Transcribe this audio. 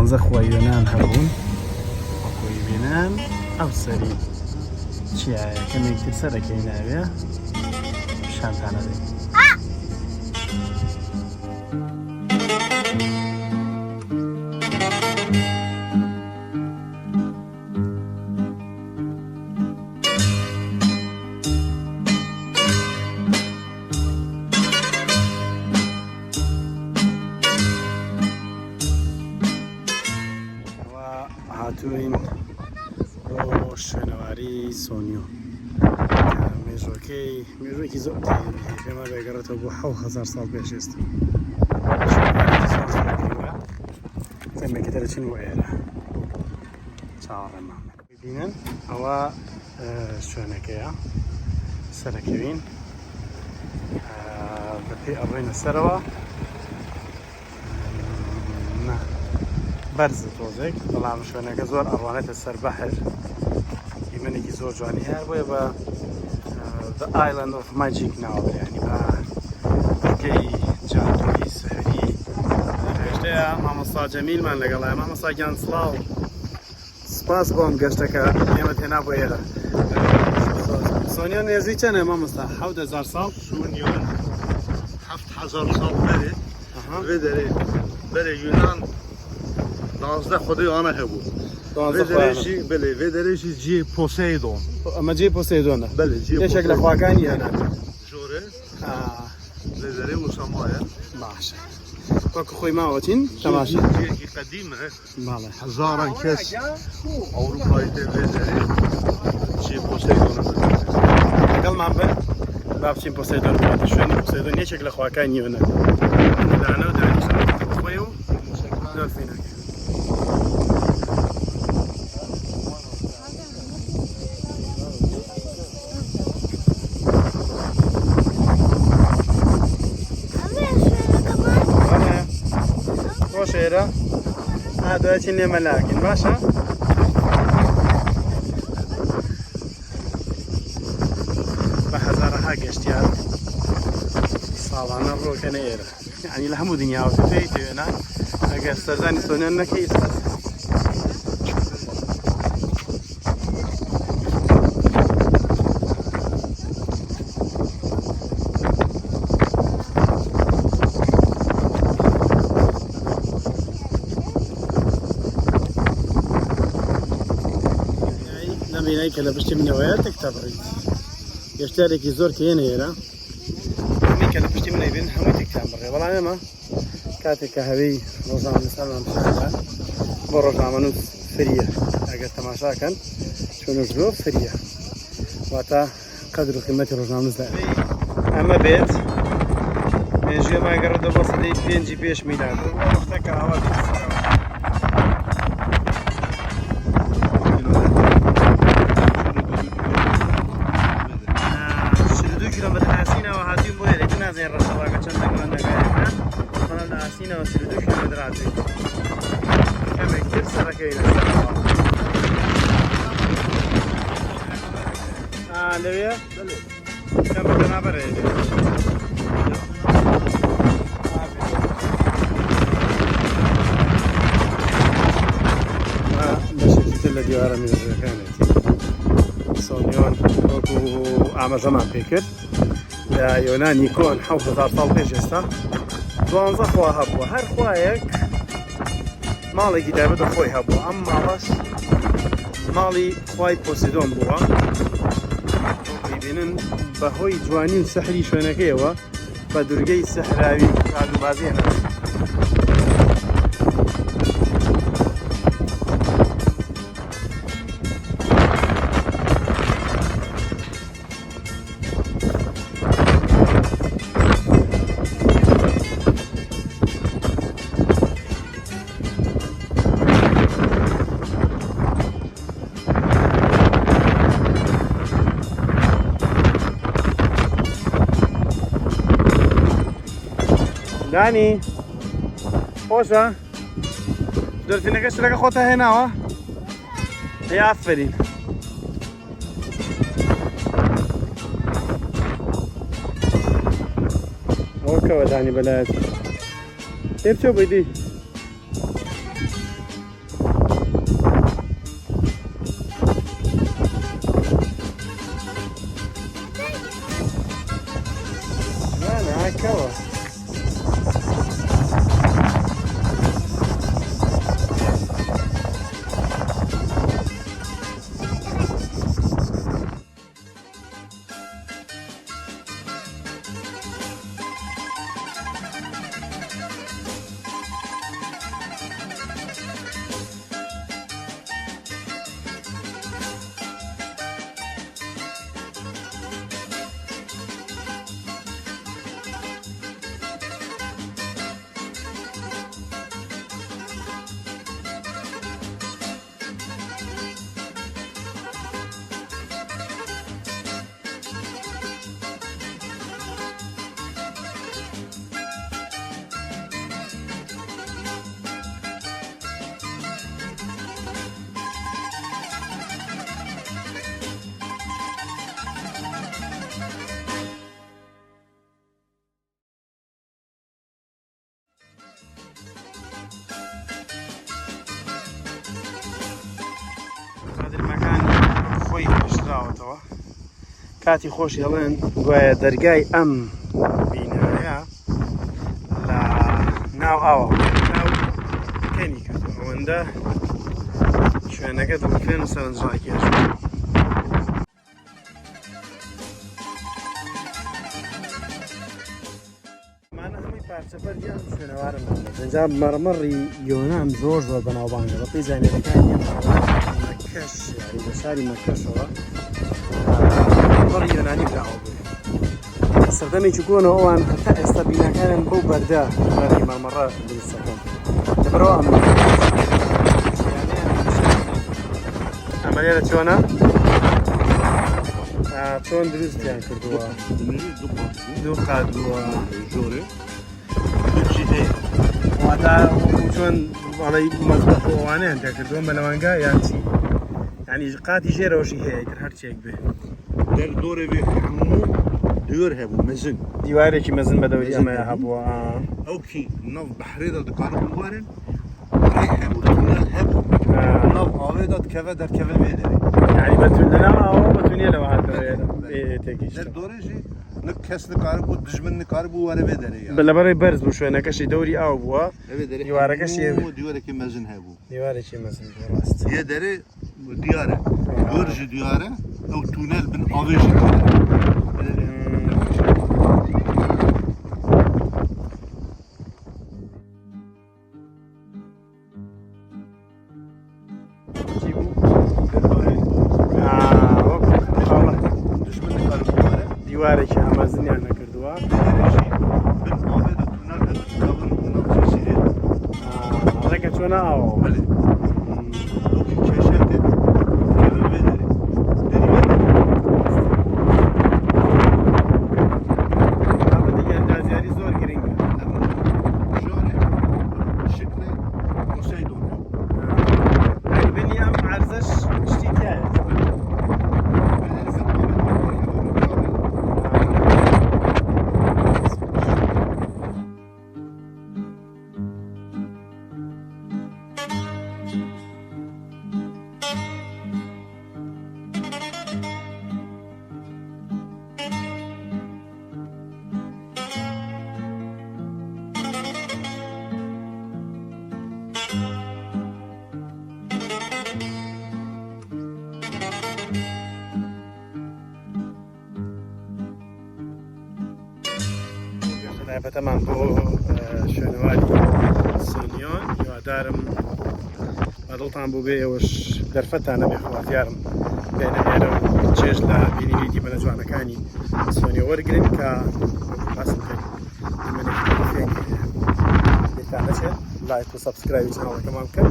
دوانزە خۆیۆنان هەبوون خۆی بینان ئەو سەری چیایە کەمێکتر سەرەکەی ناوێ شانتانە دێت هاتوین بۆ شوێنەواری سۆنیۆ مێژوەکی زۆر پێمە بێگەڕێتەوە بۆ 7,000 ساڵ پێش ئێستا تێمێکی دەرەچین بۆ ئێرە چاوەڕێمان ببینن ئەوە شوێنەکەیە سەرەکەوین بەپێی ئەڕێنە سەرەوە بەرز تۆزێک بەڵام شوێنەکە زۆر ئەڕوانێتە سەر بەحر دیمەنێکی زۆر جوانی هەیە بۆیە بە The Island of Magic ناوە یعنی بە بەکەی جادووی سەحری هێشتەیە مامۆستا جەمیلمان لەگەڵایە مامۆستا گیان سڵاو سپاس بۆم گەشتەکە ئێمە تێنا بۆ ئێرە سۆنیۆ نێزی چەندە مامۆستا 7,000 ساڵ سۆنیۆن 7,000 ساڵ بەرێ یونان 12 خودایانە هەبوو وێ دەرێژی جێ پۆسەیدۆن ئەمە جێ پۆسەیدۆنە یەکێک لە خواکانی هێنا ژۆرە لە دەرێ موسەمایە باشە وەکو خۆی ماوەتین تەماشا جێکی قەدیمە هەزاران کەس ئەوروپایی تێ وێ دەرێ جێ پۆسەیدۆنە لەگەڵمان بن با بچین پۆسەیدۆن بڵاتە شوێنی پۆسەیدۆن یەکێک لە خواکانی هێنا دانە و دانیشتن خۆی و دۆلفینەکە خۆشێرە دوایچین لێمە لاگین باشە بە هەزارەها گەشتیار ساڵانە ڕۆکەنە ئێرە یعنی لە هەموو دنیاوە پێی تێوێنان ئەگەر سەرزانی سۆنیۆن نەکەی بینایی کە لە پشتی منەوەیە تێکتا بڕیت گەشتارێکی زۆر کێنە ئێرە ئەمی کە لە پشتی منەی بین هەمووی تێکتان بڕێ بەڵام ئێمە کاتێک کە هەوەی ڕۆژنامە لەسەرمان بشێتە بۆ ڕۆژنامە نووس فریە ئەگەر تەماشاکەن چۆنش زۆر فریە واتە قەدر و قیمەتی ڕۆژنامە نووس ئەمە بێت مێژووی ماگەڕێتەوە بۆ سەدەی 5 پێش میلاد وەختێکە ئاوا سینەوە 32 کیلۆمتر هاتووین کەمێکتر سەرەکەی لەسەرەوە لەوێ کەم بەنابەرێ بەشێکی تر لە دیوارە مێژوویەکانێتی سۆنیۆن وەکو ئاماژەمان پێکرد لە یۆنانی کۆن 7,000 ساڵ پێش ئێستا 12 خوا هەبووە هەر خوایەک ماڵێکی تایبەتە خۆی هەبووە ئەم ماڵەش ماڵی خوای پۆسیدۆن بووە ببینن بەهۆی جوانی و سەحری شوێنەکەیەوە بە دورگەی سەحراوی کادوبازیێنە دانی خۆشە دۆلفینەکە شتەکە خۆتە هێناوە ئافرین ئەوکەوە دانی بەلایەت تێ بچۆ بەیدی بینەوە کاتی خۆشی هەڵێن گوایە دەرگای ئەم بینایە لە ناو ئاوە ناو کەنی کردو ئەوەندە شوێنەکە دڵکرێن و سەرنجڕاکێش پارچەپەردیان شوێنەوارم ئەنجا مەڕمەڕی یۆنام زۆر زۆر بەناوبانگە بەپێی زانێرەکانی مەکەش یاری لە شاری مەکەشەوە مەڕی یۆنانی براوە بوو سەردەمێکی کۆنەوە ئەوان هەتا ئێستا بیناکانیان بەو بەردە بەری مەڕمەڕە دروستەکەن لەبەرەوە ئەمەلێرە چۆنە؟ چۆن دروستیان کردووە دوو قادووە جۆرێ واتە چۆن بەڵی مەزبەخۆوانیان تێکردووە بەلەوانگا یان چی؟ یعنی قاتی ژێرەوەشی هەیە تر هەرچێک بێ دەردۆرە بێ هەموو دوێر هەبوو مەزن دیوارێکی مەزن بە دەوری ئەمەیە هەبووە ئەوکی ناو بەحرێدا دەکارە بوارن هەبوو تونەل هەبوو ناو ئاوێدا دکەوە دەرکەوە بێ دەرێ یعنی لەناو ئاوە بەتونیە لەوە هاتەوە تێکیش دەردۆرەژی نەک کەس نکار بوو دژمن نکار بوو وەرە بێ دەرێ لەبەرەی بەرز بوو شوێنەکەشی دەوری ئاو بووە دیوارەکەشی دیوارێکی مەزن هەبوو دیوارێکی مەزن بوو ڕاست یە دەرێ دیارە گۆرژی دیارە ئەو تونەل بن ئاوێژی دیوارێکی ئامازنیان نەکردووە ڕێکە چۆنە ئاوە ئەندازیاری زۆر گرنگە بنی ئەم عەرزەش شتی تایە بەتەمان بۆ شوێنەواری سۆنیۆن هیوادارم بەدڵتان بوو بێ ئێوەش دەرفەتان نەبێ خوازیارم بێنە ئێرە و چێژ لە بینیویدی بەنە جوانەکانی سۆنیۆ وەرگرن کە باسم کرد لێتان نەچێت لایک و سەبسکرایبی چەنەڵەکەمان بکەن